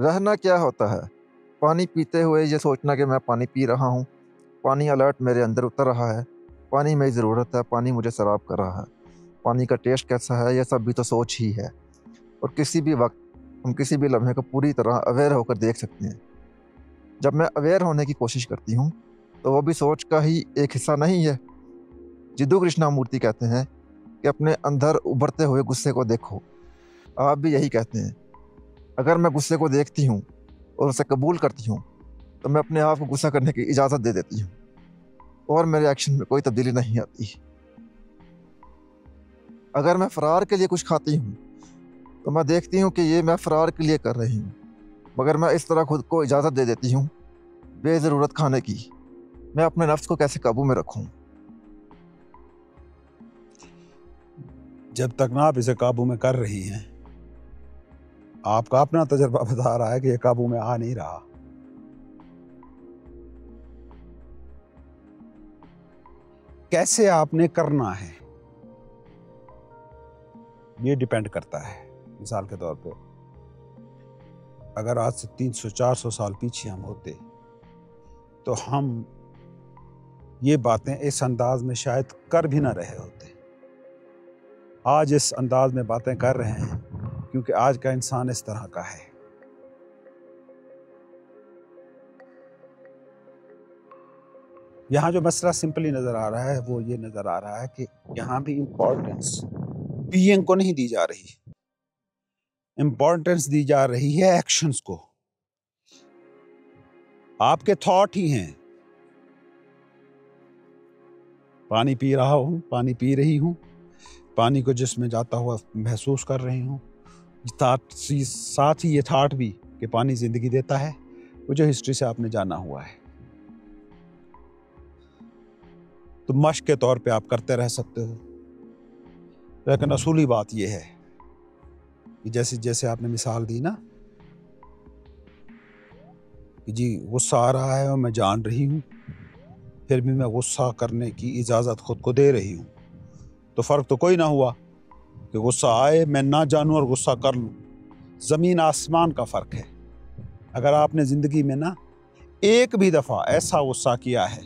रहना क्या होता है? पानी पीते हुए ये सोचना कि मैं पानी पी रहा हूँ, पानी अलर्ट मेरे अंदर उतर रहा है, पानी मेरी ज़रूरत है, पानी मुझे सराप कर रहा है, पानी का टेस्ट कैसा है, ये सब भी तो सोच ही है। और किसी भी वक़्त हम किसी भी लम्हे को पूरी तरह अवेयर होकर देख सकते हैं। जब मैं अवेयर होने की कोशिश करती हूँ, तो वो भी सोच का ही एक हिस्सा नहीं है। जिद्दू कृष्णमूर्ति कहते हैं कि अपने अंदर उभरते हुए गुस्से को देखो। आप भी यही कहते हैं। अगर मैं गुस्से को देखती हूँ और उसे कबूल करती हूँ, तो मैं अपने आप को गुस्सा करने की इजाज़त दे देती हूँ और मेरे एक्शन में कोई तब्दीली नहीं आती। अगर मैं फ़रार के लिए कुछ खाती हूँ, तो मैं देखती हूँ कि ये मैं फ़रार के लिए कर रही हूँ, मगर मैं इस तरह खुद को इजाज़त दे देती हूँ बेज़रूरत खाने की। मैं अपने नफ्स को कैसे काबू में रखूँ? जब तक ना आप इसे काबू में कर रही हैं, आपका अपना तजर्बा बता रहा है कि ये काबू में आ नहीं रहा। कैसे आपने करना है ये डिपेंड करता है। मिसाल के तौर पे अगर आज से 300-400 साल पीछे हम होते तो हम ये बातें इस अंदाज में शायद कर भी ना रहे होते। आज इस अंदाज में बातें कर रहे हैं क्योंकि आज का इंसान इस तरह का है। यहाँ जो मसला सिंपली नजर आ रहा है वो ये नजर आ रहा है कि यहाँ भी इम्पोर्टेंस बीइंग को नहीं दी जा रही, इम्पोर्टेंस दी जा रही है एक्शंस को। आपके थॉट ही हैं। पानी पी रहा हूं, पानी पी रही हूं, पानी को जिसमें जाता हुआ महसूस कर रही हूं। साथ ही ये थॉट भी कि पानी जिंदगी देता है, वो जो हिस्ट्री से आपने जाना हुआ है। तो मश्क के तौर पे आप करते रह सकते हो, लेकिन असूली बात यह है कि जैसे जैसे आपने मिसाल दी ना कि जी गुस्सा आ रहा है और मैं जान रही हूं, फिर भी मैं गुस्सा करने की इजाज़त खुद को दे रही हूं, तो फ़र्क तो कोई ना हुआ कि गुस्सा आए मैं ना जानूं और गुस्सा कर लूं। ज़मीन आसमान का फ़र्क है। अगर आपने ज़िंदगी में ना एक भी दफ़ा ऐसा गुस्सा किया है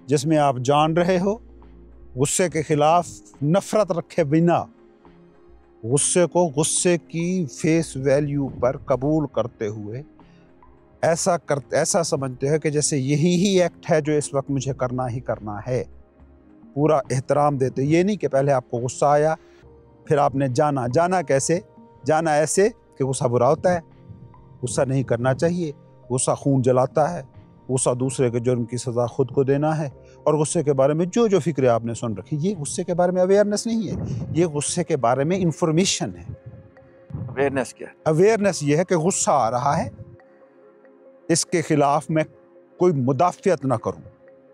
जिसमें आप जान रहे हो, गुस्से के खिलाफ नफ़रत रखे बिना गुस्से को गुस्से की फेस वैल्यू पर कबूल करते हुए ऐसा समझते हो कि जैसे यही ही एक्ट है जो इस वक्त मुझे करना ही करना है, पूरा एहतराम देते। ये नहीं कि पहले आपको गुस्सा आया फिर आपने जाना कैसे, जाना ऐसे कि गुस्सा बुरा होता है, गुस्सा नहीं करना चाहिए, गुस्सा खून जलाता है, गुस्सा दूसरे के जुर्म की सज़ा खुद को देना है। और गुस्से के बारे में जो जो फिक्र आपने सुन रखी, ये गुस्से के बारे में अवेयरनेस नहीं है, ये गुस्से के बारे में इंफॉर्मेशन है। अवेयरनेस क्या है? अवेयरनेस ये है कि गुस्सा आ रहा है, इसके खिलाफ मैं कोई मुदाफ़ियत ना करूं,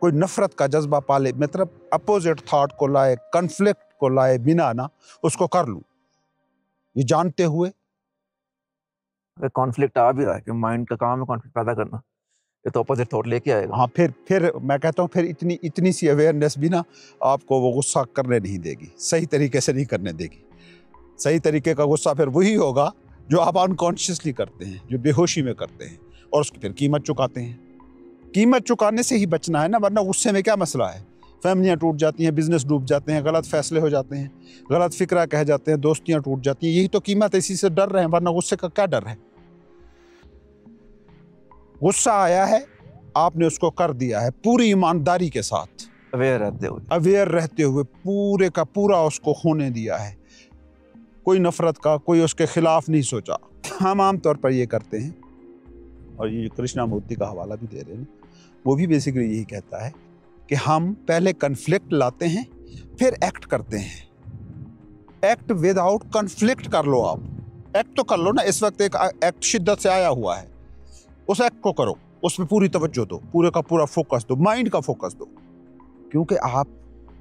कोई नफरत का जज्बा पाले, मतलब अपोजिट थॉट को लाए, कन्फ्लिक्ट को लाए बिना ना उसको कर लूं, ये जानते हुए। अगर कॉन्फ्लिक्ट आ भी रहा है कि माइंड का काम है कॉन्फ्लिक्ट पैदा करना, ये तो अपोजिट थॉट लेके आएगा। हाँ, फिर मैं कहता हूँ फिर इतनी सी अवेयरनेस भी ना आपको वो गुस्सा करने नहीं देगी, सही तरीके से नहीं करने देगी। सही तरीके का गुस्सा फिर वही होगा जो आप अनकॉन्शियसली करते हैं, जो बेहोशी में करते हैं, और उसकी फिर कीमत चुकाते हैं। कीमत चुकाने से ही बचना है ना, वरना गुस्से में क्या मसला है? फैमिलियाँ टूट जाती हैं, बिजनेस डूब जाते हैं, गलत फैसले हो जाते हैं, गलत फिक्रा कह जाते हैं, दोस्तियाँ टूट जाती हैं। यही तो कीमत है, इसी से डर रहे हैं, वरना गुस्से का क्या डर है? गुस्सा आया है, आपने उसको कर दिया है पूरी ईमानदारी के साथ, अवेयर रहते हुए पूरे का पूरा उसको होने दिया है, कोई नफरत का, कोई उसके खिलाफ नहीं सोचा। हम आमतौर पर ये करते हैं, और ये कृष्णमूर्ति का हवाला भी दे रहे हैं, वो भी बेसिकली यही कहता है कि हम पहले कन्फ्लिक्ट लाते हैं फिर एक्ट करते हैं। एक्ट विदाउट कन्फ्लिक्ट कर लो, आप एक्ट तो कर लो ना। इस वक्त एक एक्ट शिद्दत से आया हुआ है, उस एक्ट को करो, उसमें पूरी तवज्जो दो, पूरे का पूरा फोकस दो, माइंड का फोकस दो, क्योंकि आप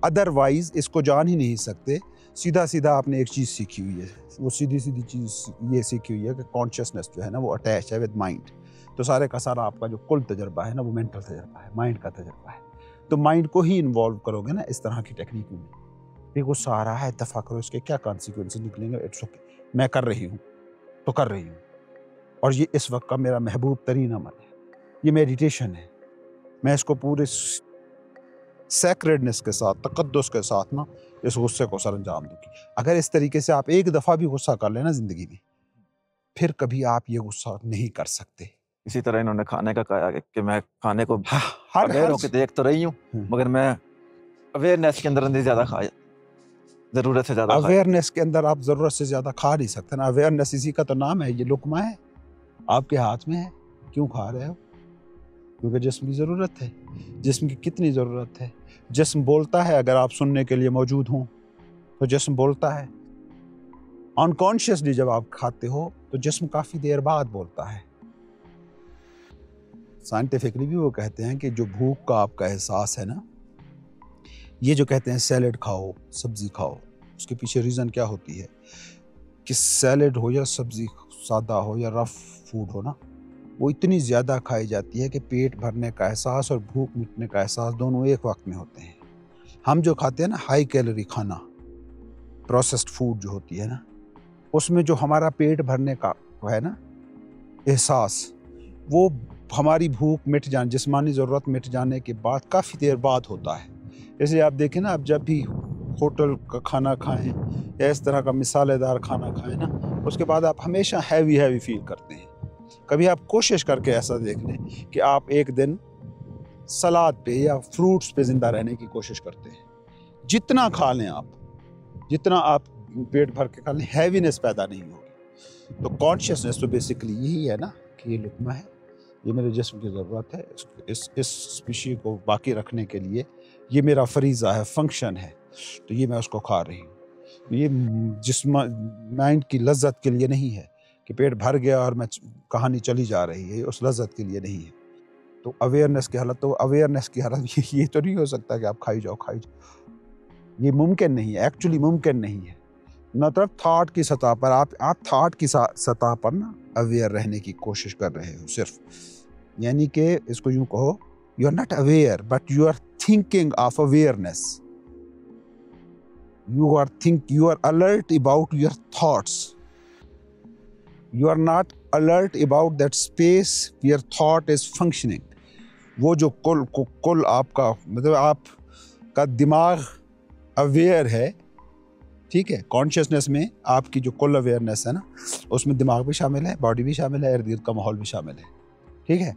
अदरवाइज इसको जान ही नहीं सकते। सीधा सीधा आपने एक चीज़ सीखी हुई है, वो सीधी सीधी चीज़ ये सीखी हुई है कि कॉन्शियसनेस जो है ना वो अटैच है विद माइंड। तो सारे का सारा आपका जो कुल तजर्बा है ना वो मेंटल तजर्बा है, माइंड का तजर्बा है। तो माइंड को ही इन्वॉल्व करोगे ना इस तरह की टेक्निक में। भी गुस्सा आ रहा है, दफ़ा करो, इसके क्या कॉन्सिक्वेंसेस निकलेंगे, इट्स ओके, मैं कर रही हूँ तो कर रही हूँ, और ये इस वक्त का मेरा महबूब तरीन अमल है, ये मेडिटेशन है। मैं इसको पूरे सैक्रेडनेस के साथ, तकद्दुस के साथ ना इस गुस्से को सर अंजाम दूंगी। अगर इस तरीके से आप एक दफ़ा भी गुस्सा कर लेना ज़िंदगी में, फिर कभी आप ये गुस्सा नहीं कर सकते। इसी तरह इन्होंने खाने का कहा कि मैं खाने को हर अवेयर होकर देख तो रही हूँ, मगर मैं अवेयरनेस के अंदर नहीं ज़्यादा खाया, ज़रूरत से ज़्यादा अवेयरनेस के अंदर आप ज़रूरत से ज़्यादा खा नहीं सकते ना। अवेयरनेस इसी का तो नाम है, ये लुकमा है, आपके हाथ में है, क्यों खा रहे हो? क्योंकि जिस्म की ज़रूरत है। जिस्म की कितनी ज़रूरत है? जिस्म बोलता है, अगर आप सुनने के लिए मौजूद हों तो जिस्म बोलता है। अनकॉन्शियसली जब आप खाते हो तो जिस्म काफ़ी देर बाद बोलता है। साइंटिफिकली भी वो कहते हैं कि जो भूख का आपका एहसास है ना, ये जो कहते हैं सैलेड खाओ, सब्ज़ी खाओ, उसके पीछे रीज़न क्या होती है कि सैलेड हो या सब्ज़ी सादा हो या रफ फूड हो ना, वो इतनी ज़्यादा खाई जाती है कि पेट भरने का एहसास और भूख मिटने का एहसास दोनों एक वक्त में होते हैं। हम जो खाते हैं ना हाई कैलोरी खाना, प्रोसेस्ड फूड जो होती है ना, उसमें जो हमारा पेट भरने का है ना एहसास, वो हमारी भूख मिट जाने, जिस्मानी ज़रूरत मिट जाने के बाद काफ़ी देर बाद होता है। इसलिए आप देखें ना, आप जब भी होटल का खाना खाएं या इस तरह का मिसालेदार खाना खाएं ना, उसके बाद आप हमेशा हैवी फील करते हैं। कभी आप कोशिश करके ऐसा देख लें कि आप एक दिन सलाद पे या फ्रूट्स पे ज़िंदा रहने की कोशिश करते हैं। जितना खा लें आप, जितना आप पेट भर के खा लें, हैवीनेस पैदा नहीं होगी। तो कॉन्शियसनेस तो बेसिकली यही है ना कि ये लुकमा है, ये मेरे जिस्म की ज़रूरत है, इस स्पीशी को बाकी रखने के लिए ये मेरा फरीज़ा है, फंक्शन है, तो ये मैं उसको खा रही हूँ। ये जिस्म माइंड की लज्जत के लिए नहीं है कि पेट भर गया और मैं कहानी चली जा रही है, उस लज्जत के लिए नहीं है। तो अवेयरनेस की हालत ये तो नहीं हो सकता कि आप खाई जाओ। ये मुमकिन नहीं है, एक्चुअली मुमकिन नहीं है। मतलब थॉट की सतह पर आप थॉट की सतह पर ना अवेयर रहने की कोशिश कर रहे हो सिर्फ, यानी कि इसको यूं कहो, you are not aware but you are thinking of awareness. You are alert about your thoughts. You are not alert about that space where thought is functioning. वो जो कुल आपका मतलब आपका दिमाग अवेयर है, ठीक है, कॉन्शियसनेस में आपकी जो कुल अवेयरनेस है ना, उसमें दिमाग भी शामिल है, बॉडी भी शामिल है, इर्द गिर्द का माहौल भी शामिल है, ठीक है।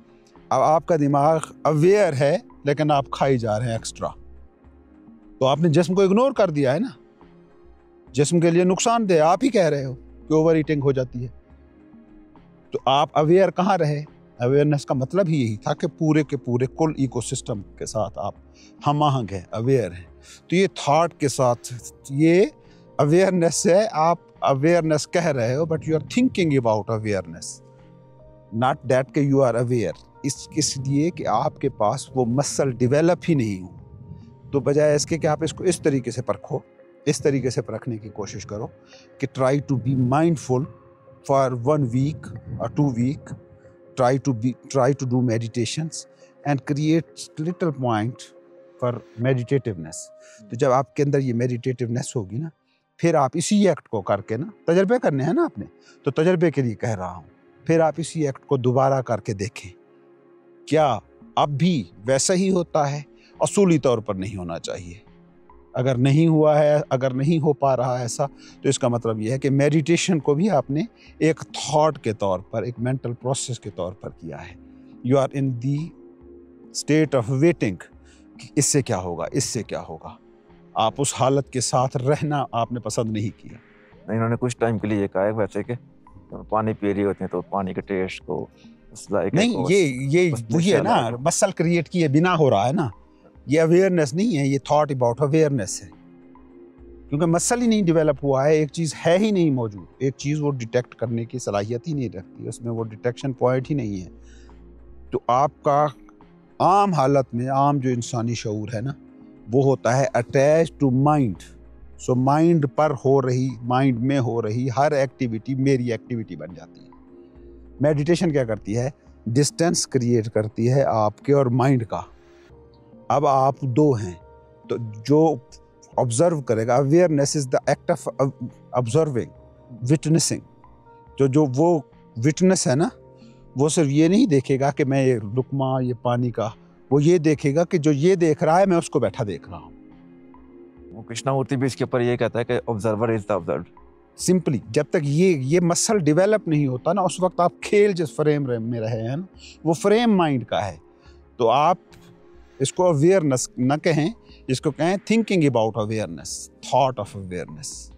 अब आपका दिमाग अवेयर है लेकिन आप खाई जा रहे हैं एक्स्ट्रा, तो आपने जिस्म को इग्नोर कर दिया है ना। जिस्म के लिए नुकसानदेह आप ही कह रहे हो कि ओवर ईटिंग हो जाती है। तो आप अवेयर कहाँ रहे? अवेयरनेस का मतलब ही यही था कि पूरे के पूरे कुल इकोसिस्टम के साथ आप हम आहंग हैं, अवेयर हैं। तो ये थॉट के साथ ये अवेयरनेस है, आप अवेयरनेस कह रहे हो but you are thinking about awareness, not that के यू आर अवेयर। इसलिए कि आपके पास वो मसल डेवलप ही नहीं हो। तो बजाय इसके कि आप इसको इस तरीके से परखो, इस तरीके से परखने की कोशिश करो कि try to be mindful for 1 week or 2 weeks, try to do meditations and create little point for meditativeness। तो जब आपके अंदर ये meditativeness होगी ना, फिर आप इसी एक्ट को करके ना, तजर्बे करने हैं ना आपने, तो तजर्बे के लिए कह रहा हूँ, फिर आप इसी एक्ट को दोबारा करके देखें क्या अब भी वैसा ही होता है। असूली तौर पर नहीं होना चाहिए। अगर नहीं हुआ है, अगर नहीं हो पा रहा है ऐसा, तो इसका मतलब यह है कि मेडिटेशन को भी आपने एक थॉट के तौर पर, एक मेंटल प्रोसेस के तौर पर किया है। You are in the state of waiting कि इससे क्या होगा, इससे क्या होगा। आप उस हालत के साथ रहना आपने पसंद नहीं किया। इन्होंने कुछ टाइम के लिए ये कहा है वैसे कि पानी पी रही होती हैं तो पानी के टेस्ट को, उस जायके नहीं, को, ये वही है ना, मसल क्रिएट किए बिना हो रहा है ना। ये अवेयरनेस नहीं है, ये थॉट अबाउट अवेयरनेस है, क्योंकि मसल ही नहीं डेवलप हुआ है, एक चीज़ है ही नहीं मौजूद, एक चीज़ वो डिटेक्ट करने की सलाहियत ही नहीं रखती, उसमें वो डिटेक्शन पॉइंट ही नहीं है। तो आपका आम हालत में, आम जो इंसानी शऊर है ना, वो होता है attach to mind. So mind पर हो रही, माइंड में हो रही हर एक्टिविटी मेरी एक्टिविटी बन जाती है। मेडिटेशन क्या करती है? डिस्टेंस क्रिएट करती है आपके और माइंड का। अब आप दो हैं, तो जो ऑब्जर्व करेगा, awareness is the act of observing, witnessing, जो वो विटनेस है ना, वो सिर्फ ये नहीं देखेगा कि मैं ये लुकमा ये पानी का, वो ये देखेगा कि जो ये देख रहा है मैं उसको बैठा देख रहा हूँ। वो कृष्णमूर्ति भी इसके ऊपर ये कहता है कि observer is the observed. Simply जब तक ये मसल डेवलप नहीं होता ना, उस वक्त आप खेल जिस फ्रेम में रहे हैं ना, वो फ्रेम माइंड का है। तो आप इसको अवेयरनेस न कहें, इसको कहें thinking about awareness, thought of awareness.